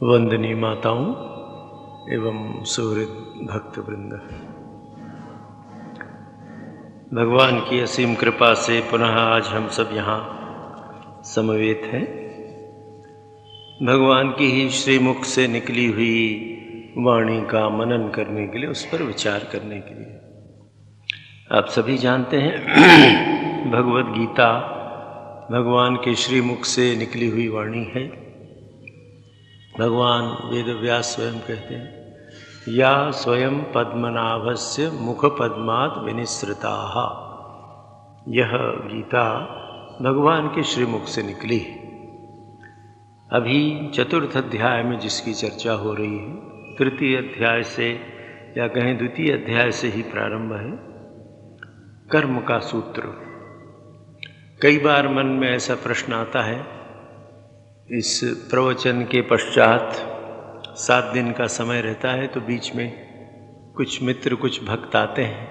वंदनीय माताओं एवं सुहृद भक्त वृंद, भगवान की असीम कृपा से पुनः आज हम सब यहाँ समवेत हैं। भगवान की ही श्रीमुख से निकली हुई वाणी का मनन करने के लिए, उस पर विचार करने के लिए। आप सभी जानते हैं भगवद गीता भगवान के श्रीमुख से निकली हुई वाणी है। भगवान वेद व्यास स्वयं कहते हैं, या स्वयं पद्मनाभस्य मुख पद्मात् विनिसृताः। यह गीता भगवान के श्रीमुख से निकली है। अभी चतुर्थ अध्याय में जिसकी चर्चा हो रही है, तृतीय अध्याय से या कहें द्वितीय अध्याय से ही प्रारंभ है। कर्म का सूत्र। कई बार मन में ऐसा प्रश्न आता है, इस प्रवचन के पश्चात 7 दिन का समय रहता है, तो बीच में कुछ मित्र कुछ भक्त आते हैं,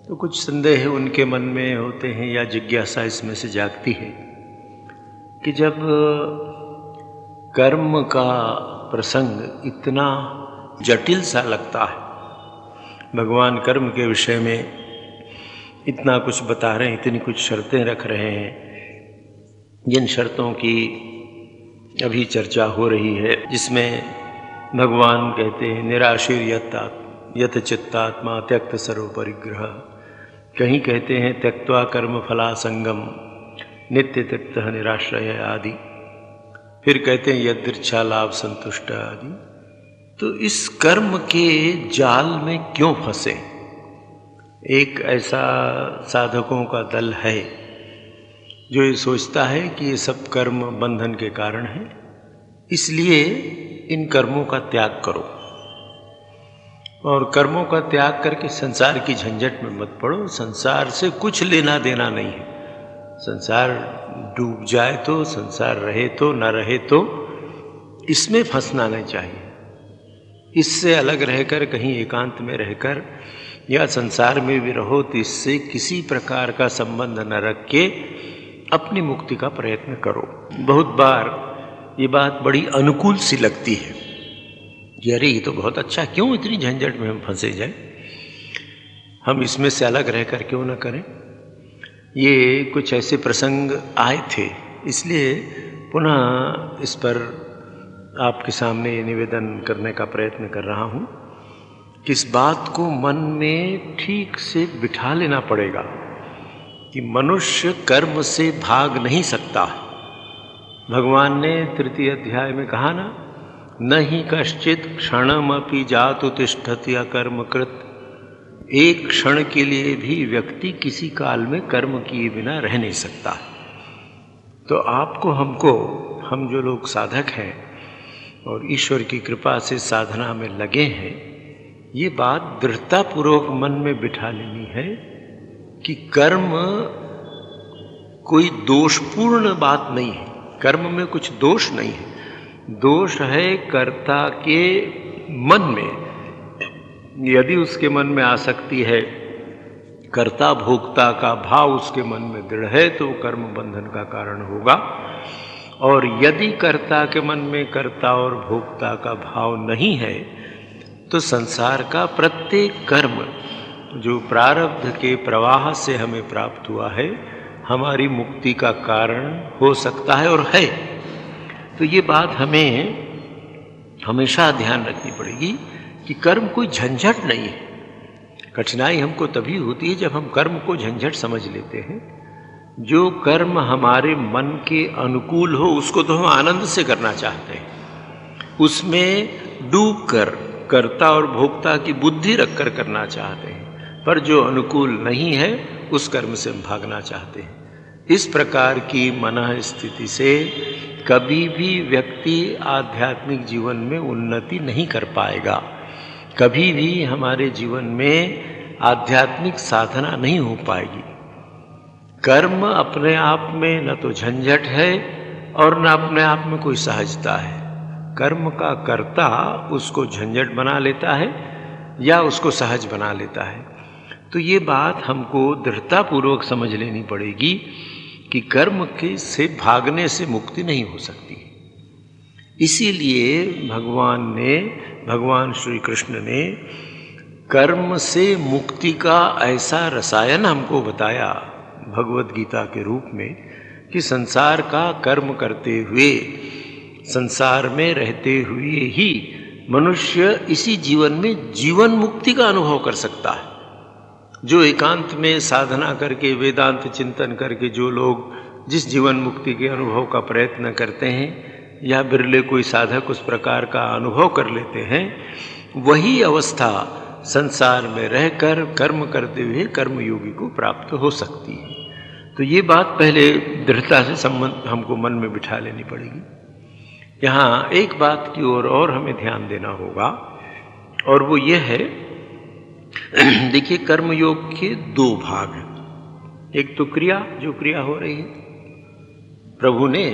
तो कुछ संदेह उनके मन में होते हैं या जिज्ञासा इसमें से जागती है कि जब कर्म का प्रसंग इतना जटिल सा लगता है, भगवान कर्म के विषय में इतना कुछ बता रहे हैं, इतनी कुछ शर्तें रख रहे हैं, जिन शर्तों की अभी चर्चा हो रही है, जिसमें भगवान कहते हैं निराशीर यत चित्तात्मा त्यक्त सर्व परिग्रह, कहीं कहते हैं त्यक्त्वा कर्म फलासंगम नित्य त्यक्त निराश्रय आदि, फिर कहते हैं यदृच्छा लाभ संतुष्ट आदि। तो इस कर्म के जाल में क्यों फंसे? एक ऐसा साधकों का दल है जो ये सोचता है कि ये सब कर्म बंधन के कारण है, इसलिए इन कर्मों का त्याग करो और कर्मों का त्याग करके संसार की झंझट में मत पड़ो। संसार से कुछ लेना देना नहीं है। संसार डूब जाए तो, संसार रहे तो, न रहे तो, इसमें फंसना नहीं चाहिए। इससे अलग रहकर, कहीं एकांत में रहकर या संसार में भी रहो, तो इससे किसी प्रकार का संबंध न रख के अपनी मुक्ति का प्रयत्न करो। बहुत बार ये बात बड़ी अनुकूल सी लगती है कि अरे ये तो बहुत अच्छा, क्यों इतनी झंझट में हम फंसे जाए, हम इसमें से अलग रहकर क्यों न करें। ये कुछ ऐसे प्रसंग आए थे, इसलिए पुनः इस पर आपके सामने निवेदन करने का प्रयत्न कर रहा हूँ कि इस बात को मन में ठीक से बिठा लेना पड़ेगा कि मनुष्य कर्म से भाग नहीं सकता। भगवान ने तृतीय अध्याय में कहा ना, न ही कश्चित क्षणमपि जातु तिष्ठति अकर्मकृत। एक क्षण के लिए भी व्यक्ति किसी काल में कर्म किए बिना रह नहीं सकता। तो आपको, हमको, हम जो लोग साधक हैं और ईश्वर की कृपा से साधना में लगे हैं, ये बात दृढ़तापूर्वक मन में बिठा लेनी है कि कर्म कोई दोषपूर्ण बात नहीं है। कर्म में कुछ दोष नहीं है। दोष है कर्ता के मन में। यदि उसके मन में आसक्ति है, कर्ता भोक्ता का भाव उसके मन में दृढ़ है, तो कर्म बंधन का कारण होगा। और यदि कर्ता के मन में कर्ता और भोक्ता का भाव नहीं है, तो संसार का प्रत्येक कर्म जो प्रारब्ध के प्रवाह से हमें प्राप्त हुआ है, हमारी मुक्ति का कारण हो सकता है और है। तो ये बात हमें हमेशा ध्यान रखनी पड़ेगी कि कर्म कोई झंझट नहीं है। कठिनाई हमको तभी होती है जब हम कर्म को झंझट समझ लेते हैं। जो कर्म हमारे मन के अनुकूल हो, उसको तो हम आनंद से करना चाहते हैं, उसमें डूब कर कर्ता और भोक्ता की बुद्धि रखकर करना चाहते हैं। पर जो अनुकूल नहीं है, उस कर्म से हम भागना चाहते हैं। इस प्रकार की मन स्थिति से कभी भी व्यक्ति आध्यात्मिक जीवन में उन्नति नहीं कर पाएगा। कभी भी हमारे जीवन में आध्यात्मिक साधना नहीं हो पाएगी। कर्म अपने आप में न तो झंझट है और न अपने आप में कोई सहजता है। कर्म का कर्ता उसको झंझट बना लेता है या उसको सहज बना लेता है। तो ये बात हमको दृढ़तापूर्वक समझ लेनी पड़ेगी कि कर्म के से भागने से मुक्ति नहीं हो सकती। इसीलिए भगवान श्री कृष्ण ने कर्म से मुक्ति का ऐसा रसायन हमको बताया भगवत गीता के रूप में कि संसार का कर्म करते हुए, संसार में रहते हुए ही मनुष्य इसी जीवन में जीवन मुक्ति का अनुभव कर सकता है। जो एकांत में साधना करके, वेदांत चिंतन करके जो लोग जिस जीवन मुक्ति के अनुभव का प्रयत्न करते हैं, या बिरले कोई साधक उस प्रकार का अनुभव कर लेते हैं, वही अवस्था संसार में रहकर कर्म करते हुए कर्मयोगी को प्राप्त हो सकती है। तो ये बात पहले दृढ़ता से संबंध हमको मन में बिठा लेनी पड़ेगी। यहाँ एक बात की ओर और हमें ध्यान देना होगा, और वो ये है, देखिए कर्मयोग के दो भाग हैं। एक तो क्रिया, जो क्रिया हो रही है, प्रभु ने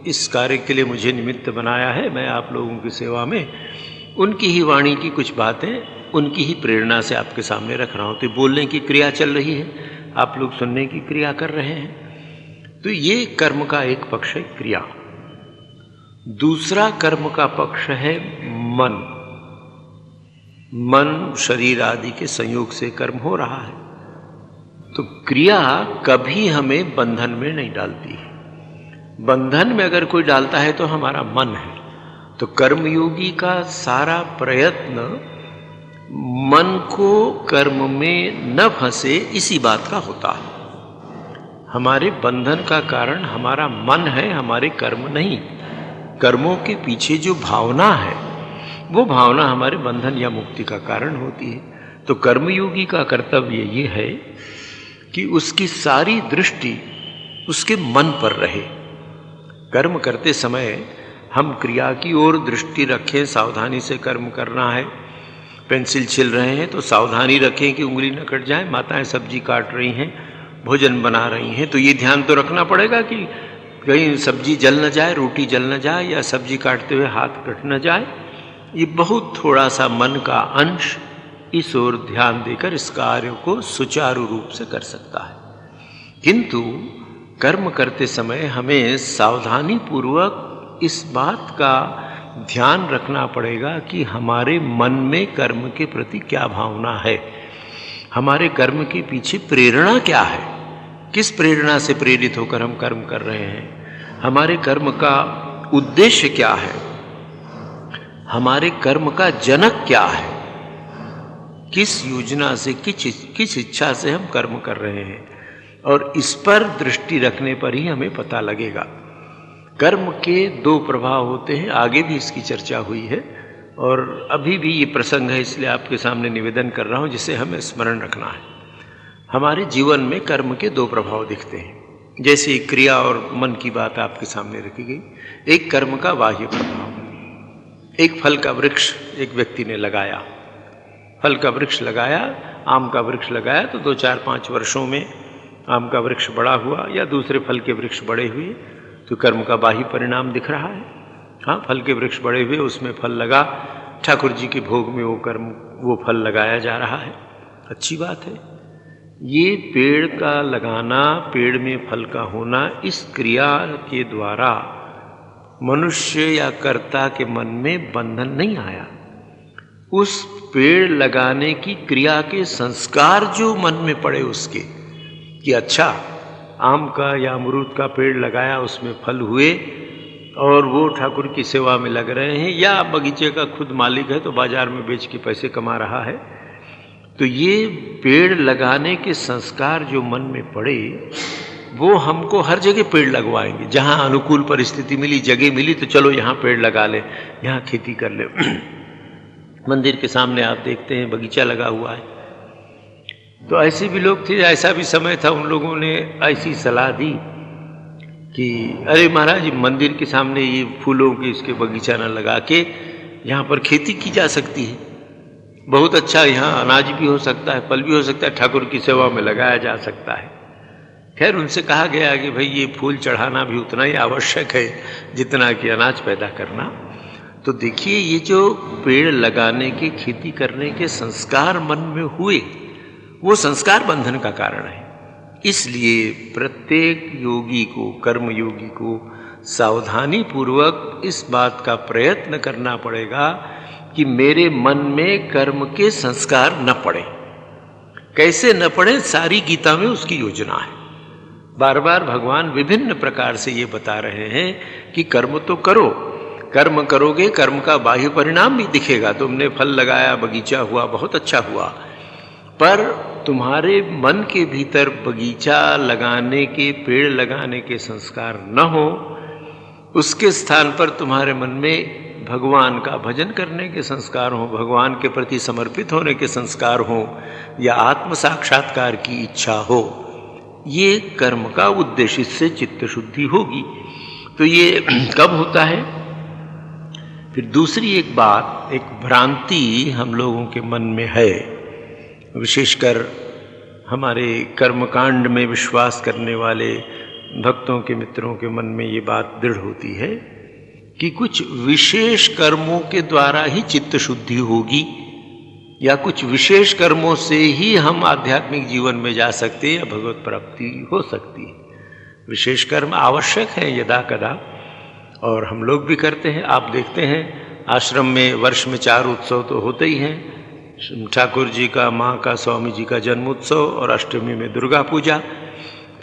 इस कार्य के लिए मुझे निमित्त बनाया है, मैं आप लोगों की सेवा में उनकी ही वाणी की कुछ बातें उनकी ही प्रेरणा से आपके सामने रख रहा हूँ। तो बोलने की क्रिया चल रही है, आप लोग सुनने की क्रिया कर रहे हैं। तो ये कर्म का एक पक्ष है, क्रिया। दूसरा कर्म का पक्ष है मन। मन शरीर आदि के संयोग से कर्म हो रहा है। तो क्रिया कभी हमें बंधन में नहीं डालती है। बंधन में अगर कोई डालता है तो हमारा मन है। तो कर्मयोगी का सारा प्रयत्न मन को कर्म में न फंसे इसी बात का होता है। हमारे बंधन का कारण हमारा मन है, हमारे कर्म नहीं। कर्मों के पीछे जो भावना है, वो भावना हमारे बंधन या मुक्ति का कारण होती है। तो कर्मयोगी का कर्तव्य ये है कि उसकी सारी दृष्टि उसके मन पर रहे। कर्म करते समय हम क्रिया की ओर दृष्टि रखें, सावधानी से कर्म करना है। पेंसिल छिल रहे हैं तो सावधानी रखें कि उंगली न कट जाए। माताएं सब्जी काट रही हैं, भोजन बना रही हैं, तो ये ध्यान तो रखना पड़ेगा कि कहीं सब्जी जल न जाए, रोटी जल न जाए, या सब्जी काटते हुए हाथ कट न जाए। ये बहुत थोड़ा सा मन का अंश इस ओर ध्यान देकर इस कार्य को सुचारू रूप से कर सकता है। किंतु कर्म करते समय हमें सावधानी पूर्वक इस बात का ध्यान रखना पड़ेगा कि हमारे मन में कर्म के प्रति क्या भावना है, हमारे कर्म के पीछे प्रेरणा क्या है, किस प्रेरणा से प्रेरित होकर हम कर्म कर रहे हैं, हमारे कर्म का उद्देश्य क्या है, हमारे कर्म का जनक क्या है, किस योजना से, किस इच्छा से हम कर्म कर रहे हैं। और इस पर दृष्टि रखने पर ही हमें पता लगेगा। कर्म के दो प्रभाव होते हैं, आगे भी इसकी चर्चा हुई है और अभी भी ये प्रसंग है, इसलिए आपके सामने निवेदन कर रहा हूँ, जिसे हमें स्मरण रखना है। हमारे जीवन में कर्म के दो प्रभाव दिखते हैं। जैसे क्रिया और मन की बात आपके सामने रखी गई। एक कर्म का बाह्य प्रभाव, एक फल का वृक्ष एक व्यक्ति ने लगाया, फल का वृक्ष लगाया, आम का वृक्ष लगाया, तो 2-4-5 वर्षों में आम का वृक्ष बड़ा हुआ या दूसरे फल के वृक्ष बड़े हुए, तो कर्म का बाह्य परिणाम दिख रहा है। हाँ, फल के वृक्ष बड़े हुए, उसमें फल लगा, ठाकुर जी के भोग में वो फल लगाया जा रहा है, अच्छी बात है। ये पेड़ का लगाना, पेड़ में फल का होना, इस क्रिया के द्वारा मनुष्य या कर्ता के मन में बंधन नहीं आया। उस पेड़ लगाने की क्रिया के संस्कार जो मन में पड़े उसके, कि अच्छा आम का या अमरूद का पेड़ लगाया, उसमें फल हुए और वो ठाकुर की सेवा में लग रहे हैं, या बगीचे का खुद मालिक है तो बाजार में बेच के पैसे कमा रहा है। तो ये पेड़ लगाने के संस्कार जो मन में पड़े, वो हमको हर जगह पेड़ लगवाएंगे। जहाँ अनुकूल परिस्थिति मिली, जगह मिली, तो चलो यहाँ पेड़ लगा ले, यहाँ खेती कर ले। मंदिर के सामने आप देखते हैं बगीचा लगा हुआ है। तो ऐसे भी लोग थे, ऐसा भी समय था, उन लोगों ने ऐसी सलाह दी कि अरे महाराज, मंदिर के सामने ये फूलों के इसके बगीचा न लगा के यहाँ पर खेती की जा सकती है, बहुत अच्छा, यहाँ अनाज भी हो सकता है, फल भी हो सकता है, ठाकुर की सेवा में लगाया जा सकता है। खैर, उनसे कहा गया कि भाई ये फूल चढ़ाना भी उतना ही आवश्यक है जितना कि अनाज पैदा करना। तो देखिए, ये जो पेड़ लगाने के, खेती करने के संस्कार मन में हुए, वो संस्कार बंधन का कारण है। इसलिए प्रत्येक योगी को, कर्म योगी को सावधानी पूर्वक इस बात का प्रयत्न करना पड़ेगा कि मेरे मन में कर्म के संस्कार न पड़े। कैसे न पड़े, सारी गीता में उसकी योजना है। बार बार भगवान विभिन्न प्रकार से ये बता रहे हैं कि कर्म तो करो, कर्म करोगे कर्म का बाह्य परिणाम भी दिखेगा। तुमने फल लगाया, बगीचा हुआ, बहुत अच्छा हुआ, पर तुम्हारे मन के भीतर बगीचा लगाने के, पेड़ लगाने के संस्कार न हो, उसके स्थान पर तुम्हारे मन में भगवान का भजन करने के संस्कार हो, भगवान के प्रति समर्पित होने के संस्कार हो, या आत्म साक्षात्कार की इच्छा हो, ये कर्म का उद्देश्य। इससे चित्त शुद्धि होगी। तो ये कब होता है? फिर दूसरी एक बात, एक भ्रांति हम लोगों के मन में है, विशेषकर हमारे कर्मकांड में विश्वास करने वाले भक्तों के, मित्रों के मन में ये बात दृढ़ होती है कि कुछ विशेष कर्मों के द्वारा ही चित्त शुद्धि होगी, या कुछ विशेष कर्मों से ही हम आध्यात्मिक जीवन में जा सकते हैं या भगवत प्राप्ति हो सकती है। विशेष कर्म आवश्यक है यदा कदा, और हम लोग भी करते हैं। आप देखते हैं आश्रम में वर्ष में 4 उत्सव तो होते ही हैं। ठाकुर जी का, माँ का, स्वामी जी का जन्मोत्सव, और अष्टमी में दुर्गा पूजा।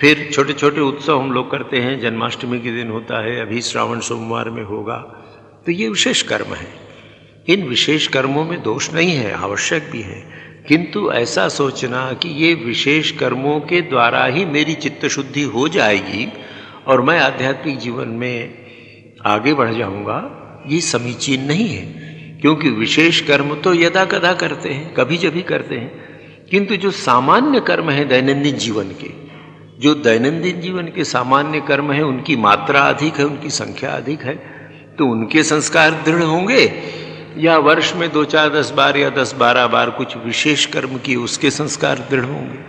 फिर छोटे छोटे उत्सव हम लोग करते हैं, जन्माष्टमी के दिन होता है, अभी श्रावण सोमवार में होगा। तो ये विशेष कर्म है। इन विशेष कर्मों में दोष नहीं है, आवश्यक भी है, किंतु ऐसा सोचना कि ये विशेष कर्मों के द्वारा ही मेरी चित्त शुद्धि हो जाएगी और मैं आध्यात्मिक जीवन में आगे बढ़ जाऊंगा, ये समीचीन नहीं है। क्योंकि विशेष कर्म तो यदा कदा करते हैं, कभी जभी करते हैं, किंतु जो सामान्य कर्म है दैनंदिन जीवन के, जो दैनंदिन जीवन के सामान्य कर्म है, उनकी मात्रा अधिक है, उनकी संख्या अधिक है, तो उनके संस्कार दृढ़ होंगे, या वर्ष में 2, 4, 10 बार या 10, 12 बार कुछ विशेष कर्म किए उसके संस्कार दृढ़ होंगे।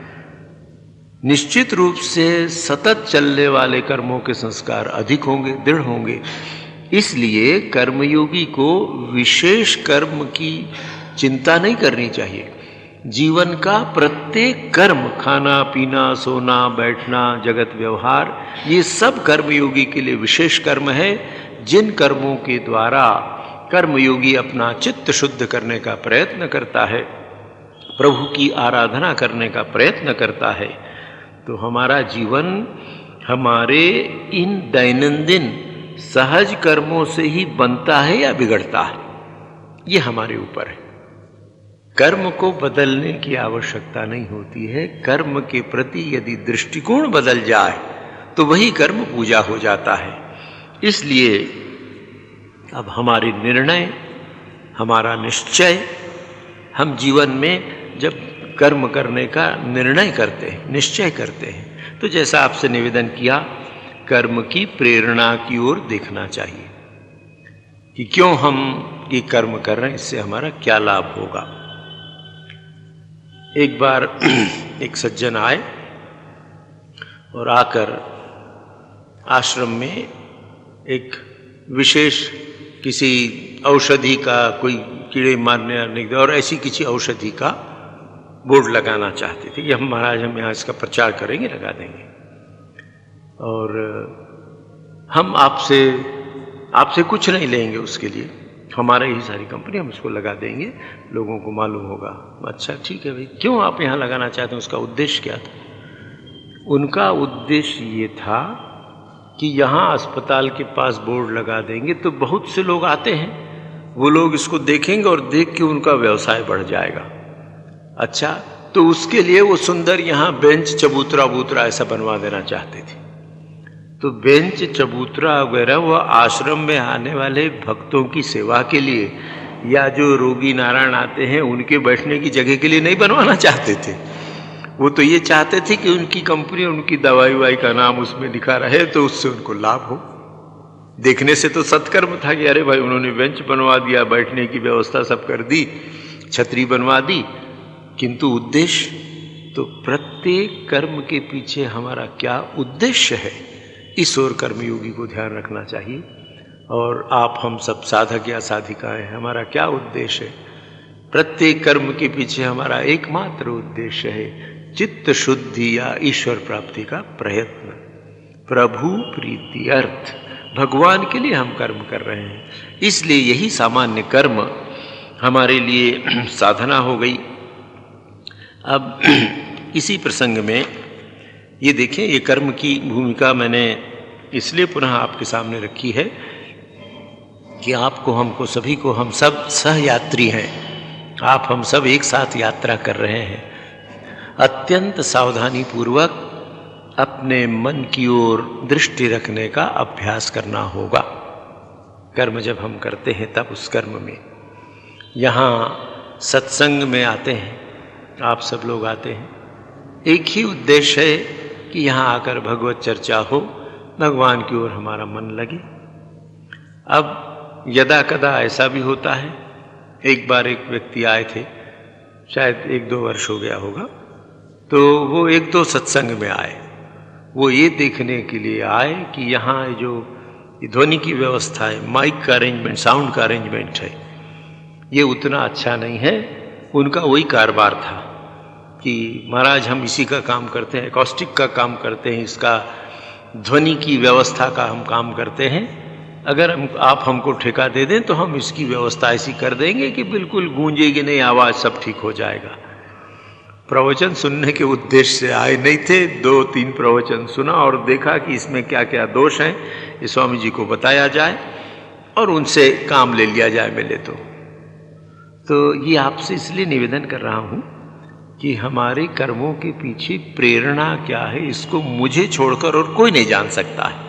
निश्चित रूप से सतत चलने वाले कर्मों के संस्कार अधिक होंगे, दृढ़ होंगे। इसलिए कर्मयोगी को विशेष कर्म की चिंता नहीं करनी चाहिए। जीवन का प्रत्येक कर्म, खाना पीना, सोना बैठना, जगत व्यवहार, ये सब कर्मयोगी के लिए विशेष कर्म है, जिन कर्मों के द्वारा कर्मयोगी अपना चित्त शुद्ध करने का प्रयत्न करता है, प्रभु की आराधना करने का प्रयत्न करता है। तो हमारा जीवन हमारे इन दैनंदिन सहज कर्मों से ही बनता है या बिगड़ता है, ये हमारे ऊपर है। कर्म को बदलने की आवश्यकता नहीं होती है। कर्म के प्रति यदि दृष्टिकोण बदल जाए तो वही कर्म पूजा हो जाता है। इसलिए अब हमारे निर्णय, हमारा निश्चय, हम जीवन में जब कर्म करने का निर्णय करते हैं, निश्चय करते हैं, तो जैसा आपसे निवेदन किया, कर्म की प्रेरणा की ओर देखना चाहिए कि क्यों हम ये कर्म कर रहे हैं, इससे हमारा क्या लाभ होगा। एक बार एक सज्जन आए और आकर आश्रम में एक विशेष किसी औषधि का, कोई कीड़े मारने और ऐसी किसी औषधि का बोर्ड लगाना चाहते थे कि हम महाराज, हम यहाँ इसका प्रचार करेंगे, लगा देंगे, और हम आपसे कुछ नहीं लेंगे, उसके लिए हमारे ही सारी कंपनी, हम इसको लगा देंगे, लोगों को मालूम होगा। अच्छा ठीक है भाई, क्यों आप यहाँ लगाना चाहते हैं, उसका उद्देश्य क्या था? उनका उद्देश्य ये था कि यहाँ अस्पताल के पास बोर्ड लगा देंगे तो बहुत से लोग आते हैं, वो लोग इसको देखेंगे और देख के उनका व्यवसाय बढ़ जाएगा। अच्छा, तो उसके लिए वो सुंदर यहाँ बेंच, चबूतरा वूतरा ऐसा बनवा देना चाहते थे। तो बेंच, चबूतरा वगैरह वो आश्रम में आने वाले भक्तों की सेवा के लिए, या जो रोगी नारायण आते हैं उनके बैठने की जगह के लिए नहीं बनवाना चाहते थे। वो तो ये चाहते थे कि उनकी कंपनी, उनकी दवाई वाई का नाम उसमें लिखा रहे तो उससे उनको लाभ हो। देखने से तो सत्कर्म था कि अरे भाई, उन्होंने बेंच बनवा दिया, बैठने की व्यवस्था सब कर दी, छतरी बनवा दी, किंतु उद्देश्य तो प्रत्येक कर्म के पीछे हमारा क्या उद्देश्य है, इस ओर कर्मयोगी को ध्यान रखना चाहिए। और आप हम सब साधक या साधिकाएं, हमारा क्या उद्देश्य है? प्रत्येक कर्म के पीछे हमारा एकमात्र उद्देश्य है चित्त शुद्धि या ईश्वर प्राप्ति का प्रयत्न, प्रभु प्रीति अर्थ। भगवान के लिए हम कर्म कर रहे हैं। इसलिए यही सामान्य कर्म हमारे लिए साधना हो गई। अब इसी प्रसंग में ये देखें, ये कर्म की भूमिका मैंने इसलिए पुनः आपके सामने रखी है कि आपको, हमको, सभी को, हम सब सहयात्री हैं। आप हम सब एक साथ यात्रा कर रहे हैं। अत्यंत सावधानी पूर्वक अपने मन की ओर दृष्टि रखने का अभ्यास करना होगा। कर्म जब हम करते हैं तब उस कर्म में, यहाँ सत्संग में आते हैं, आप सब लोग आते हैं, एक ही उद्देश्य है कि यहाँ आकर भगवत चर्चा हो, भगवान की ओर हमारा मन लगे। अब यदा कदा ऐसा भी होता है, एक बार एक व्यक्ति आए थे, शायद 1-2 वर्ष हो गया होगा, तो वो 1-2 सत्संग में आए। वो ये देखने के लिए आए कि यहाँ जो ध्वनि की व्यवस्था है, माइक का अरेंजमेंट, साउंड का अरेंजमेंट है, ये उतना अच्छा नहीं है। उनका वही कारोबार था कि महाराज हम इसी का काम करते हैं, एकॉस्टिक का काम करते हैं, इसका ध्वनि की व्यवस्था का हम काम करते हैं। अगर आप हमको ठेका दे दें तो हम इसकी व्यवस्था ऐसी कर देंगे कि बिल्कुल गूंजेगी नहीं आवाज़, सब ठीक हो जाएगा। प्रवचन सुनने के उद्देश्य से आए नहीं थे, 2-3 प्रवचन सुना और देखा कि इसमें क्या क्या दोष हैं, ये स्वामी जी को बताया जाए और उनसे काम ले लिया जाए मिले तो ये आपसे इसलिए निवेदन कर रहा हूँ कि हमारे कर्मों के पीछे प्रेरणा क्या है, इसको मुझे छोड़कर और कोई नहीं जान सकता है।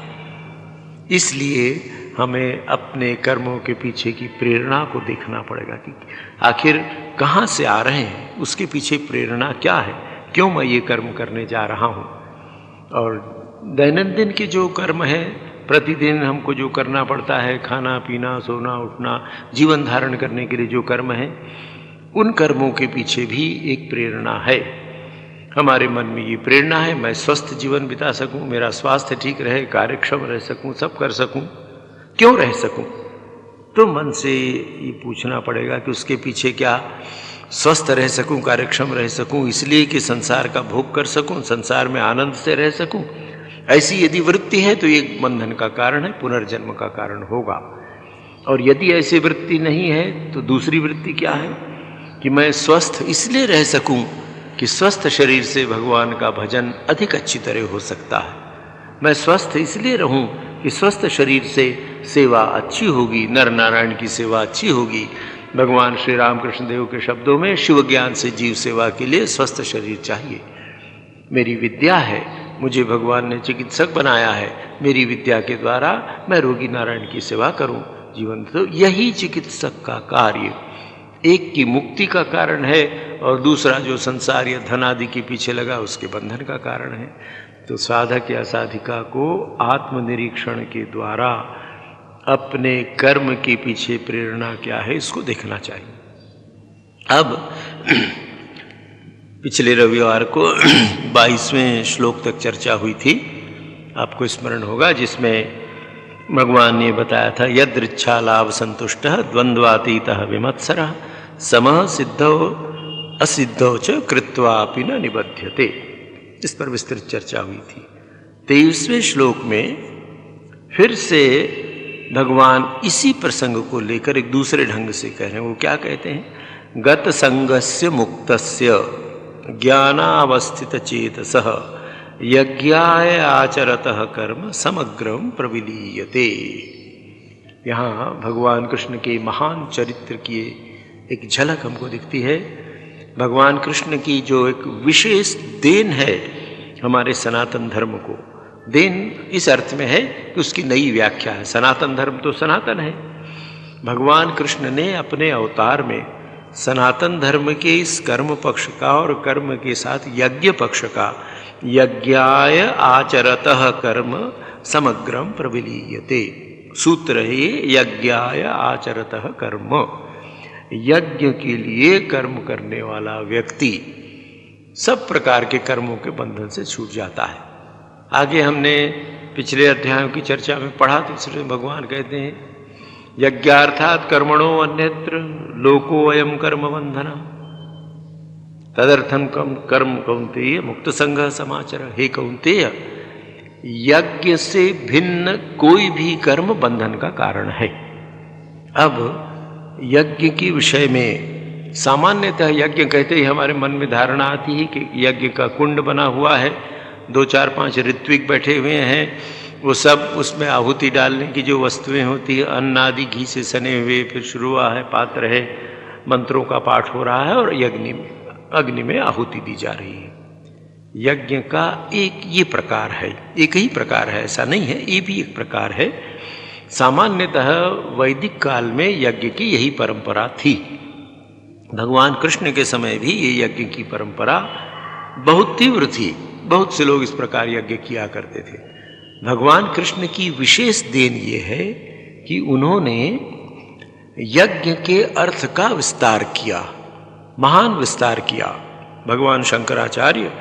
इसलिए हमें अपने कर्मों के पीछे की प्रेरणा को देखना पड़ेगा कि आखिर कहाँ से आ रहे हैं, उसके पीछे प्रेरणा क्या है, क्यों मैं ये कर्म करने जा रहा हूँ। और दैनंदिन के जो कर्म है, प्रतिदिन हमको जो करना पड़ता है, खाना पीना, सोना उठना, जीवन धारण करने के लिए जो कर्म है, उन कर्मों के पीछे भी एक प्रेरणा है। हमारे मन में ये प्रेरणा है, मैं स्वस्थ जीवन बिता सकूं, मेरा स्वास्थ्य ठीक रहे, कार्यक्षम रह सकूं, सब कर सकूं, क्यों रह सकूं। तो मन से ये पूछना पड़ेगा कि उसके पीछे क्या, स्वस्थ रह सकूं, कार्यक्षम रह सकूं, इसलिए कि संसार का भोग कर सकूं, संसार में आनंद से रह सकूं। ऐसी यदि वृत्ति है तो ये बंधन का कारण है, पुनर्जन्म का कारण होगा। और यदि ऐसी वृत्ति नहीं है तो दूसरी वृत्ति क्या है कि मैं स्वस्थ इसलिए रह सकूं कि स्वस्थ शरीर से भगवान का भजन अधिक अच्छी तरह हो सकता है। मैं स्वस्थ इसलिए रहूं कि स्वस्थ शरीर से सेवा अच्छी होगी, नर नारायण की सेवा अच्छी होगी। भगवान श्री रामकृष्ण देव के शब्दों में, शिव ज्ञान से जीव सेवा के लिए स्वस्थ शरीर चाहिए। मेरी विद्या है, मुझे भगवान ने चिकित्सक बनाया है, मेरी विद्या के द्वारा मैं रोगी नारायण की सेवा करूं जीवन। तो यही चिकित्सक का कार्य, एक की मुक्ति का कारण है और दूसरा जो संसार या धन आदि के पीछे लगा उसके बंधन का कारण है। तो साधक या साधिका को आत्मनिरीक्षण के द्वारा अपने कर्म के पीछे प्रेरणा क्या है, इसको देखना चाहिए। अब पिछले रविवार को 22वें श्लोक तक चर्चा हुई थी, आपको स्मरण होगा, जिसमें भगवान ने बताया था, यदृच्छा लाभ संतुष्ट द्वंद्वातीतः विमत्सरः समः सिद्धो असिद्धो च कृत्वापि न निबध्यते। इस पर विस्तृत चर्चा हुई थी। 23वें श्लोक में फिर से भगवान इसी प्रसंग को लेकर एक दूसरे ढंग से कह रहे हैं। वो क्या कहते हैं, गत संगस्य मुक्तस्य ज्ञानावस्थित चेतसः यज्ञाय आचरतः कर्म समग्रम प्रविलीयते। यहाँ भगवान कृष्ण के महान चरित्र की एक झलक हमको दिखती है। भगवान कृष्ण की जो एक विशेष देन है हमारे सनातन धर्म को, देन इस अर्थ में है कि उसकी नई व्याख्या है। सनातन धर्म तो सनातन है। भगवान कृष्ण ने अपने अवतार में सनातन धर्म के इस कर्म पक्ष का और कर्म के साथ यज्ञ पक्ष का, यज्ञाय आचरतः कर्म समग्रम प्रविलीयते, सूत्र है यज्ञाय आचरतः कर्म। यज्ञ के लिए कर्म करने वाला व्यक्ति सब प्रकार के कर्मों के बंधन से छूट जाता है। आगे हमने पिछले अध्यायों की चर्चा में पढ़ा तो इसलिए भगवान कहते हैं, यज्ञार्थात् कर्मणो अन्यत्र लोको अयम कर्म बंधना तदर्थम कर्म कौन्तेय मुक्त संघ समाचर। हे कौन्तेय, यज्ञ से भिन्न कोई भी कर्म बंधन का कारण है। अब यज्ञ के विषय में सामान्यतः यज्ञ कहते ही हमारे मन में धारणा आती है कि यज्ञ का कुंड बना हुआ है, 2 4 5 ऋत्विक बैठे हुए हैं, वो सब उसमें आहुति डालने की जो वस्तुएं होती है, अन्न आदि घी से सने हुए, फिर शुरू हुआ है, पात्र है, मंत्रों का पाठ हो रहा है और अग्नि में आहुति दी जा रही है। यज्ञ का एक ये प्रकार है, एक ही प्रकार है ऐसा नहीं है, ये भी एक प्रकार है। सामान्यतः वैदिक काल में यज्ञ की यही परंपरा थी। भगवान कृष्ण के समय भी ये यज्ञ की परंपरा बहुत तीव्र थी, बहुत से लोग इस प्रकार यज्ञ किया करते थे। भगवान कृष्ण की विशेष देन ये है कि उन्होंने यज्ञ के अर्थ का विस्तार किया, महान विस्तार किया। भगवान शंकराचार्य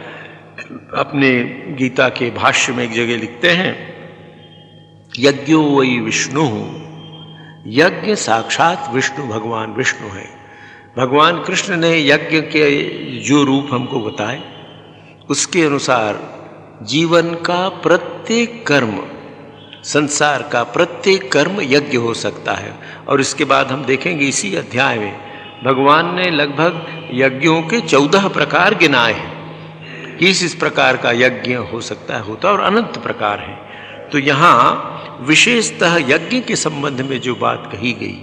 अपने गीता के भाष्य में एक जगह लिखते हैं, यज्ञो वै विष्णु, यज्ञ साक्षात विष्णु, भगवान विष्णु है। भगवान कृष्ण ने यज्ञ के जो रूप हमको बताए उसके अनुसार जीवन का प्रत्येक कर्म, संसार का प्रत्येक कर्म यज्ञ हो सकता है। और इसके बाद हम देखेंगे इसी अध्याय में भगवान ने लगभग यज्ञों के 14 प्रकार गिनाए हैं कि इस प्रकार का यज्ञ हो सकता है, होता और अनंत प्रकार है। तो यहाँ विशेषतः यज्ञ के संबंध में जो बात कही गई,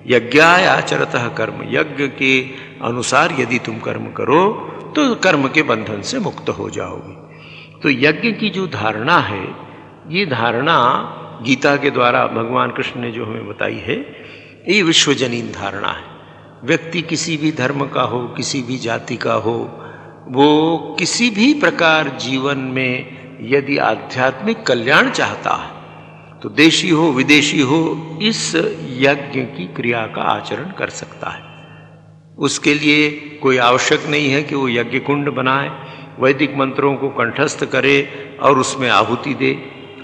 यज्ञाय आचरतः कर्म, यज्ञ के अनुसार यदि तुम कर्म करो तो कर्म के बंधन से मुक्त हो जाओगे। तो यज्ञ की जो धारणा है, ये धारणा गीता के द्वारा भगवान कृष्ण ने जो हमें बताई है, ये विश्वजनीन धारणा है। व्यक्ति किसी भी धर्म का हो, किसी भी जाति का हो, वो किसी भी प्रकार जीवन में यदि आध्यात्मिक कल्याण चाहता है तो देशी हो विदेशी हो, इस यज्ञ की क्रिया का आचरण कर सकता है। उसके लिए कोई आवश्यक नहीं है कि वो यज्ञ कुंड बनाए, वैदिक मंत्रों को कंठस्थ करे और उसमें आहुति दे,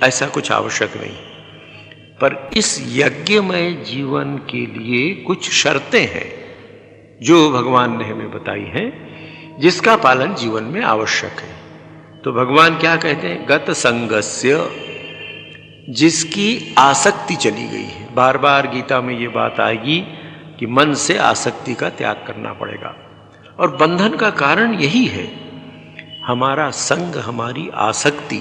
ऐसा कुछ आवश्यक नहीं। पर इस यज्ञमय जीवन के लिए कुछ शर्तें हैं जो भगवान ने हमें बताई हैं, जिसका पालन जीवन में आवश्यक है। तो भगवान क्या कहते हैं, गत संगस्य, जिसकी आसक्ति चली गई है। बार बार गीता में ये बात आएगी कि मन से आसक्ति का त्याग करना पड़ेगा, और बंधन का कारण यही है, हमारा संग, हमारी आसक्ति,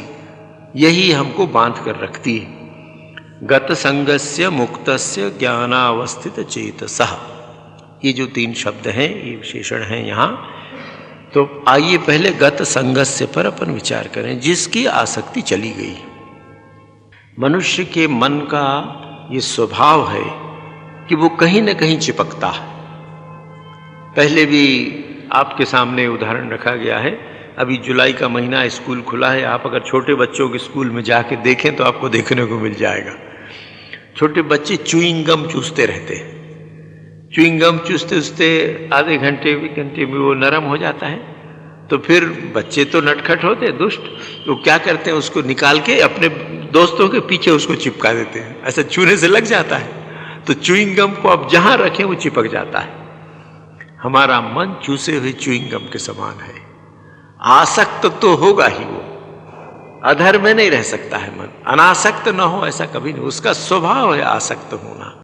यही हमको बांध कर रखती है। गत संगस्य मुक्तस्य ज्ञानावस्थित चेतसः, ये जो 3 शब्द हैं, ये विशेषण हैं यहाँ। तो आइए पहले गत संगस्य पर अपन विचार करें, जिसकी आसक्ति चली गई। मनुष्य के मन का ये स्वभाव है कि वो कहीं न कहीं चिपकता है। पहले भी आपके सामने उदाहरण रखा गया है। अभी जुलाई का महीना, स्कूल खुला है। आप अगर छोटे बच्चों के स्कूल में जाके देखें तो आपको देखने को मिल जाएगा, छोटे बच्चे च्युइंग गम चूसते रहते हैं। च्युइंग गम चूसते चूसते आधे घंटे में वो नरम हो जाता है। तो फिर बच्चे तो नटखट होते, दुष्ट, तो क्या करते हैं, उसको निकाल के अपने दोस्तों के पीछे उसको चिपका देते हैं। ऐसा चूने से लग जाता है। तो च्युइंग गम को आप जहां रखें वो चिपक जाता है। हमारा मन चूसे हुए च्युइंग गम के समान है। आसक्त तो होगा ही, वो अधर में नहीं रह सकता है। मन अनासक्त न हो ऐसा कभी नहीं, उसका स्वभाव है आसक्त होना।